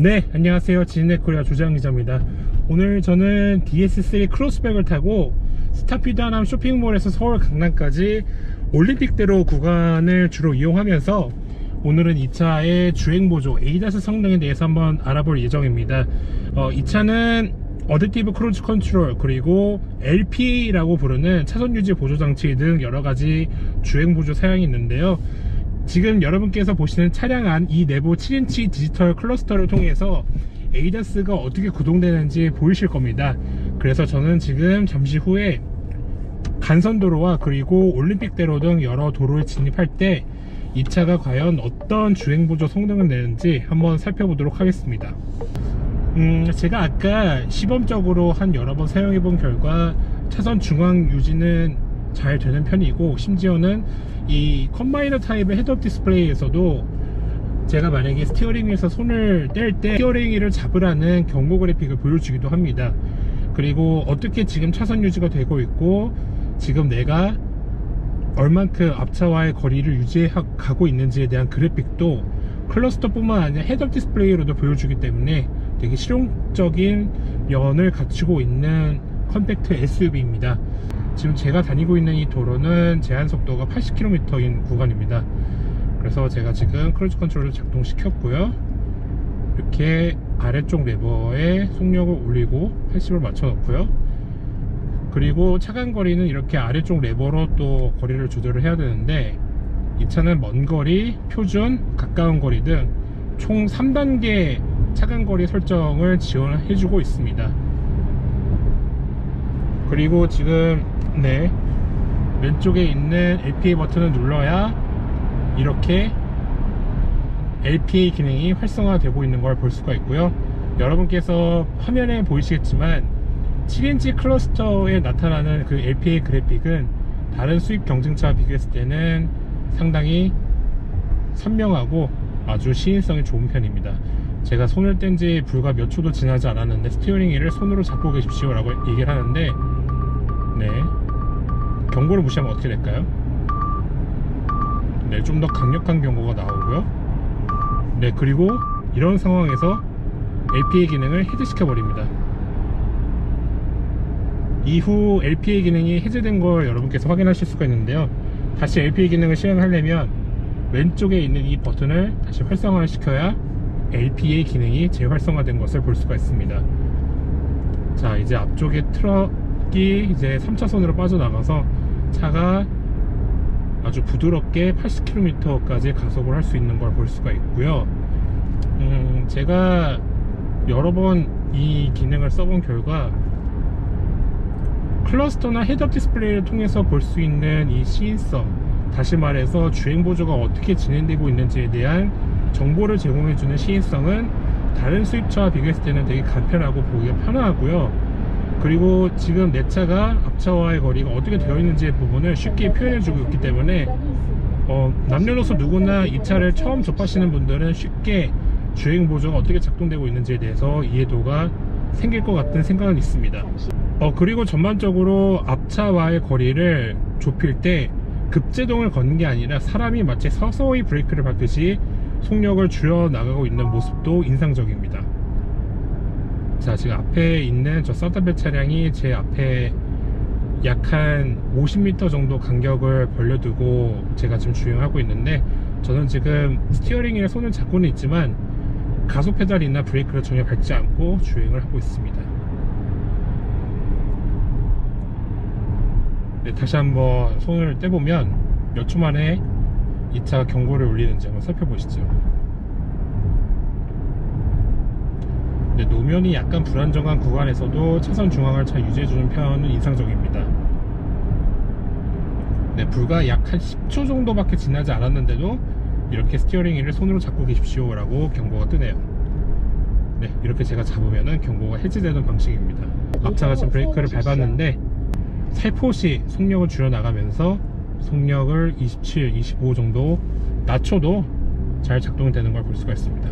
네, 안녕하세요. 지진넷코리아 조재환 기자입니다. 오늘 저는 DS3 크로스백을 타고 스타피드 하남 쇼핑몰에서 서울 강남까지 올림픽대로 구간을 주로 이용하면서 오늘은 이 차의 주행보조 ADAS 성능에 대해서 한번 알아볼 예정입니다. 이 차는 어댑티브 크루즈 컨트롤 그리고 LPA라고 부르는 차선유지 보조장치 등 여러가지 주행보조 사양이 있는데요. 지금 여러분께서 보시는 차량 안 이 내부 7인치 디지털 클러스터를 통해서 ADAS가 어떻게 구동되는지 보이실 겁니다. 그래서 저는 지금 잠시 후에 간선도로와 그리고 올림픽대로 등 여러 도로에 진입할 때 이 차가 과연 어떤 주행보조 성능을 내는지 한번 살펴보도록 하겠습니다. 제가 아까 시범적으로 한 여러 번 사용해 본 결과 차선 중앙 유지는 잘 되는 편이고, 심지어는 이 컴바이너 타입의 헤드업 디스플레이에서도 제가 만약에 스티어링 위에서 손을 뗄 때 스티어링 휠을 잡으라는 경고 그래픽을 보여주기도 합니다. 그리고 어떻게 지금 차선 유지가 되고 있고 지금 내가 얼만큼 앞차와의 거리를 유지하고 있는지에 대한 그래픽도 클러스터 뿐만 아니라 헤드업 디스플레이로도 보여주기 때문에 되게 실용적인 면을 갖추고 있는 컴팩트 SUV입니다. 지금 제가 다니고 있는 이 도로는 제한속도가 80km인 구간입니다. 그래서 제가 지금 크루즈 컨트롤을 작동시켰고요. 이렇게 아래쪽 레버에 속력을 올리고 80을 맞춰 놓고요. 그리고 차간거리는 이렇게 아래쪽 레버로 또 거리를 조절을 해야 되는데, 이 차는 먼거리, 표준, 가까운 거리 등 총 3단계 차간거리 설정을 지원해 주고 있습니다. 그리고 지금 왼쪽에 있는 LPA 버튼을 눌러야 이렇게 LPA 기능이 활성화되고 있는 걸 볼 수가 있고요. 여러분께서 화면에 보이시겠지만 7인치 클러스터에 나타나는 그 LPA 그래픽은 다른 수입 경쟁차와 비교했을 때는 상당히 선명하고 아주 시인성이 좋은 편입니다. 제가 손을 뗀 지 불과 몇 초도 지나지 않았는데 스티어링 휠을 손으로 잡고 계십시오 라고 얘기를 하는데, 경고를 무시하면 어떻게 될까요? 좀 더 강력한 경고가 나오고요. 그리고 이런 상황에서 LPA 기능을 해제시켜 버립니다. 이후 LPA 기능이 해제된 걸 여러분께서 확인하실 수가 있는데요. 다시 LPA 기능을 실행하려면 왼쪽에 있는 이 버튼을 다시 활성화를 시켜야 LPA 기능이 재활성화된 것을 볼 수가 있습니다. 자, 이제 앞쪽에 트럭이 이제 3차선으로 빠져나가서 차가 아주 부드럽게 80km까지 가속을 할 수 있는 걸 볼 수가 있고요. 제가 여러 번 이 기능을 써본 결과 클러스터나 헤드업 디스플레이를 통해서 볼 수 있는 이 시인성, 다시 말해서 주행보조가 어떻게 진행되고 있는지에 대한 정보를 제공해주는 시인성은 다른 수입차와 비교했을 때는 되게 간편하고 보기가 편하고요. 그리고 지금 내 차가 앞차와의 거리가 어떻게 되어 있는지의 부분을 쉽게 표현해주고 있기 때문에 남녀노소 누구나 이 차를 처음 접하시는 분들은 쉽게 주행보조가 어떻게 작동되고 있는지에 대해서 이해도가 생길 것 같은 생각은 있습니다. 그리고 전반적으로 앞차와의 거리를 좁힐 때 급제동을 걷는 게 아니라 사람이 마치 서서히 브레이크를 밟듯이 속력을 줄여 나가고 있는 모습도 인상적입니다. 자, 지금 앞에 있는 저 산타페 차량이 제 앞에 약 한 50m 정도 간격을 벌려두고 제가 지금 주행하고 있는데, 저는 지금 스티어링에 손을 잡고는 있지만 가속 페달이나 브레이크를 전혀 밟지 않고 주행을 하고 있습니다. 다시 한번 손을 떼보면 몇 초 만에 이 차가 경고를 울리는지 한번 살펴보시죠. 노면이 약간 불안정한 구간에서도 차선 중앙을 잘 유지해주는 편은 인상적입니다. 불과 약 한 10초 정도밖에 지나지 않았는데도 이렇게 스티어링 휠을 손으로 잡고 계십시오 라고 경고가 뜨네요. 이렇게 제가 잡으면은 경고가 해제되는 방식입니다. 앞차가 지금 브레이크를 밟았는데 살포시 속력을 줄여 나가면서 속력을 27, 25 정도 낮춰도 잘 작동이 되는 걸 볼 수가 있습니다.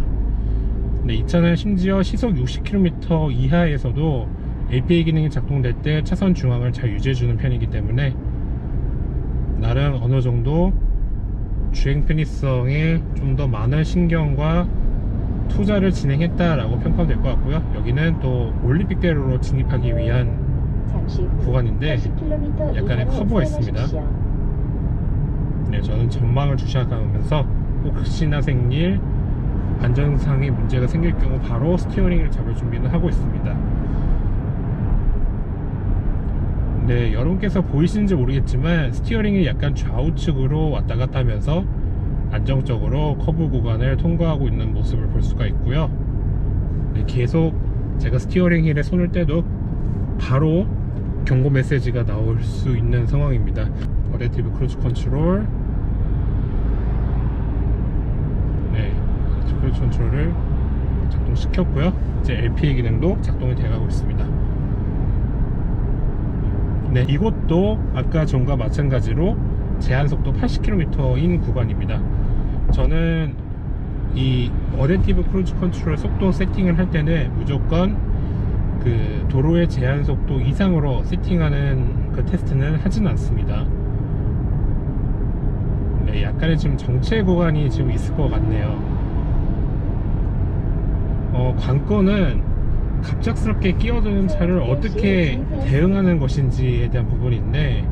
이 차는 심지어 시속 60km 이하에서도 LPA 기능이 작동될 때 차선 중앙을 잘 유지해주는 편이기 때문에 나름 어느 정도 주행 편의성에 좀 더 많은 신경과 투자를 진행했다라고 평가될 것 같고요. 여기는 또 올림픽대로로 진입하기 위한 구간인데 약간의 커브가 있습니다. 네, 저는 전망을 주시하면서 혹시나 생길 안전상의 문제가 생길 경우 바로 스티어링을 잡을 준비는 하고 있습니다. 네, 여러분께서 보이시는지 모르겠지만 스티어링이 약간 좌우측으로 왔다 갔다 하면서 안정적으로 커브 구간을 통과하고 있는 모습을 볼 수가 있고요. 네, 계속 제가 스티어링 휠에 손을 떼도 바로 경고 메시지가 나올 수 있는 상황입니다. 어댑티브 크루즈 컨트롤, 네, 크루즈 컨트롤을 작동시켰고요. 이제 LPA 기능도 작동이 되어가고 있습니다. 네, 이곳도 아까 전과 마찬가지로 제한속도 80km인 구간입니다. 저는 이 어댑티브 크루즈 컨트롤 속도 세팅을 할 때는 무조건 그 도로의 제한속도 이상으로 세팅하는 그 테스트는 하진 않습니다. 네, 약간의 지금 정체 구간이 지금 있을 것 같네요. 관건은 갑작스럽게 끼어드는 차를 어떻게 대응하는 것인지에 대한 부분인데,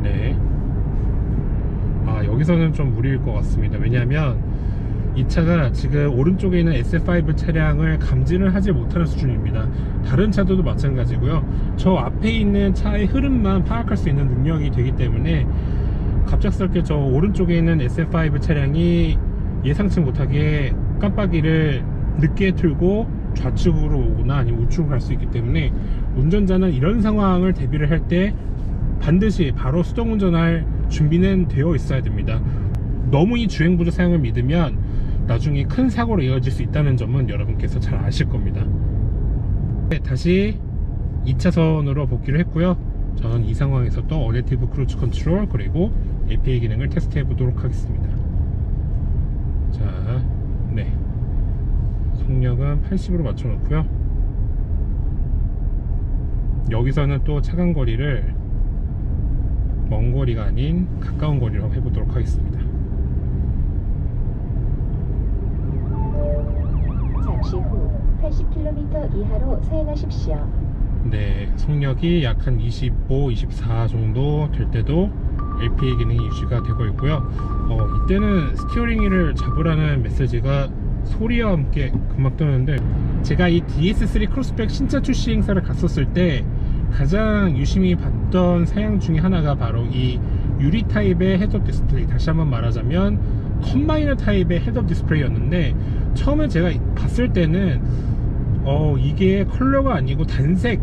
네, 여기서는 좀 무리일 것 같습니다. 왜냐하면 이 차가 지금 오른쪽에 있는 SF5 차량을 감지를 하지 못하는 수준입니다. 다른 차들도 마찬가지고요. 저 앞에 있는 차의 흐름만 파악할 수 있는 능력이 되기 때문에 갑작스럽게 저 오른쪽에 있는 SF5 차량이 예상치 못하게 깜빡이를 늦게 틀고 좌측으로 오거나 아니면 우측으로 갈 수 있기 때문에 운전자는 이런 상황을 대비를 할 때 반드시 바로 수동 운전할 준비는 되어 있어야 됩니다. 너무 이 주행보조 사용을 믿으면 나중에 큰 사고로 이어질 수 있다는 점은 여러분께서 잘 아실 겁니다. 네, 다시 2차선으로 복귀를 했고요. 저는 이 상황에서 또 어댑티브 크루즈 컨트롤 그리고 APA 기능을 테스트해 보도록 하겠습니다. 자, 네, 속력은 80으로 맞춰 놓고요. 여기서는 또 차간 거리를 먼 거리가 아닌 가까운 거리로 해보도록 하겠습니다. 잠시 후 80km 이하로 서행하십시오. 네, 속력이 약 한 25, 24 정도 될 때도 LPA 기능이 유지가 되고 있고요. 이때는 스티어링 휠을 잡으라는 메시지가 소리와 함께 금방 뜨는데, 제가 이 DS3 크로스백 신차 출시 행사를 갔었을 때 가장 유심히 봤던 사양 중에 하나가 바로 이 유리 타입의 헤드업 디스플레이, 다시 한번 말하자면 컴바이너 타입의 헤드업 디스플레이였는데, 처음에 제가 봤을 때는 이게 컬러가 아니고 단색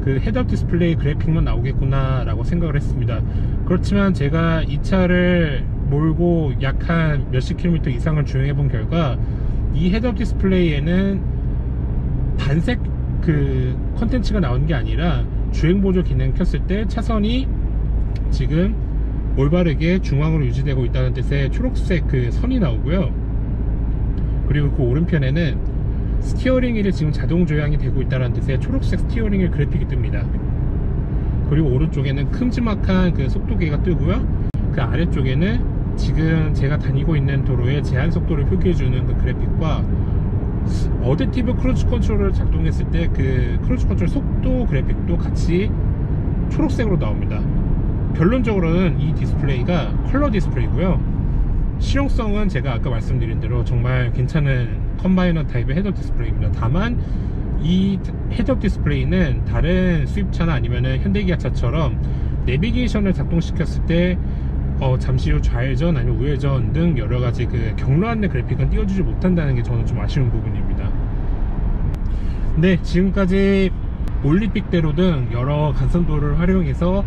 그 헤드업 디스플레이 그래픽만 나오겠구나 라고 생각을 했습니다. 그렇지만 제가 이 차를 몰고 약 한 몇십 킬로미터 이상을 주행해 본 결과 이 헤드업 디스플레이에는 단색 그 컨텐츠가 나오는 게 아니라 주행보조 기능 켰을 때 차선이 지금 올바르게 중앙으로 유지되고 있다는 뜻의 초록색 그 선이 나오고요. 그리고 그 오른편에는 스티어링 휠이 지금 자동 조향이 되고 있다는 뜻의 초록색 스티어링 휠 그래픽이 뜹니다. 그리고 오른쪽에는 큼지막한 그 속도계가 뜨고요. 그 아래쪽에는 지금 제가 다니고 있는 도로의 제한 속도를 표기해주는 그 그래픽과 어댑티브 크루즈 컨트롤을 작동했을 때 그 크루즈 컨트롤 속도 그래픽도 같이 초록색으로 나옵니다. 결론적으로는 이 디스플레이가 컬러 디스플레이고요. 실용성은 제가 아까 말씀드린 대로 정말 괜찮은 컴바이너 타입의 헤드업 디스플레이입니다. 다만 이 헤드업 디스플레이는 다른 수입차나 아니면은 현대기아차처럼 내비게이션을 작동시켰을 때 잠시 후 좌회전 아니면 우회전 등 여러가지 그 경로 안내 그래픽은 띄워주지 못한다는 게 저는 좀 아쉬운 부분입니다. 네, 지금까지 올림픽대로 등 여러 간선도로를 활용해서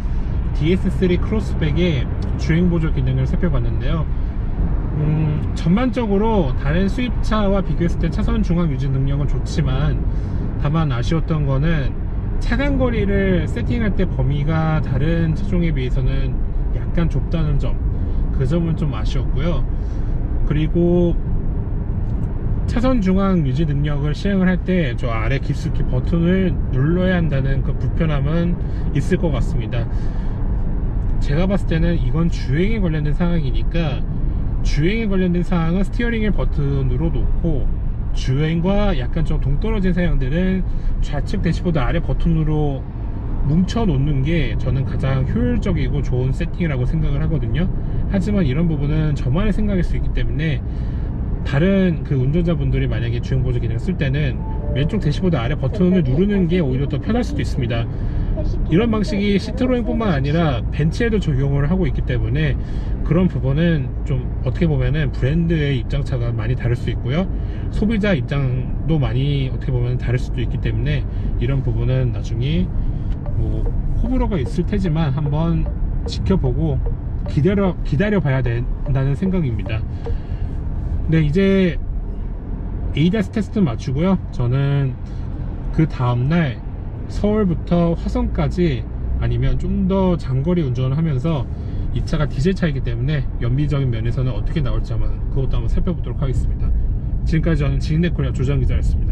DS3 크로스백의 주행보조 기능을 살펴봤는데요. 전반적으로 다른 수입차와 비교했을 때 차선 중앙 유지 능력은 좋지만, 다만 아쉬웠던 거는 차간거리를 세팅할 때 범위가 다른 차종에 비해서는 약간 좁다는 점, 그 점은 좀 아쉬웠고요. 그리고 차선 중앙 유지 능력을 시행을 할 때 저 아래 깊숙이 버튼을 눌러야 한다는 그 불편함은 있을 것 같습니다. 제가 봤을 때는 이건 주행에 관련된 상황이니까 주행에 관련된 사항은 스티어링 휠 버튼으로 놓고, 주행과 약간 좀 동떨어진 사양들은 좌측 대시보드 아래 버튼으로 뭉쳐 놓는 게 저는 가장 효율적이고 좋은 세팅이라고 생각을 하거든요. 하지만 이런 부분은 저만의 생각일 수 있기 때문에, 다른 그 운전자분들이 만약에 주행 보조 기능을 쓸 때는 왼쪽 대시보드 아래 버튼을 누르는 게 오히려 더 편할 수도 있습니다. 이런 방식이 시트로엔 뿐만 아니라 벤츠에도 적용을 하고 있기 때문에, 그런 부분은 좀 어떻게 보면은 브랜드의 입장차가 많이 다를 수 있고요, 소비자 입장도 많이 어떻게 보면 다를 수도 있기 때문에, 이런 부분은 나중에 뭐 호불호가 있을 테지만 한번 지켜보고 기다려 봐야 된다는 생각입니다. 네, 이제 ADAS 테스트 마치고요, 저는 그 다음날 서울부터 화성까지, 아니면 좀 더 장거리 운전을 하면서, 이 차가 디젤 차이기 때문에 연비적인 면에서는 어떻게 나올지 그것도 한번 살펴보도록 하겠습니다. 지금까지 저는 지인네코리아 조장 기자였습니다.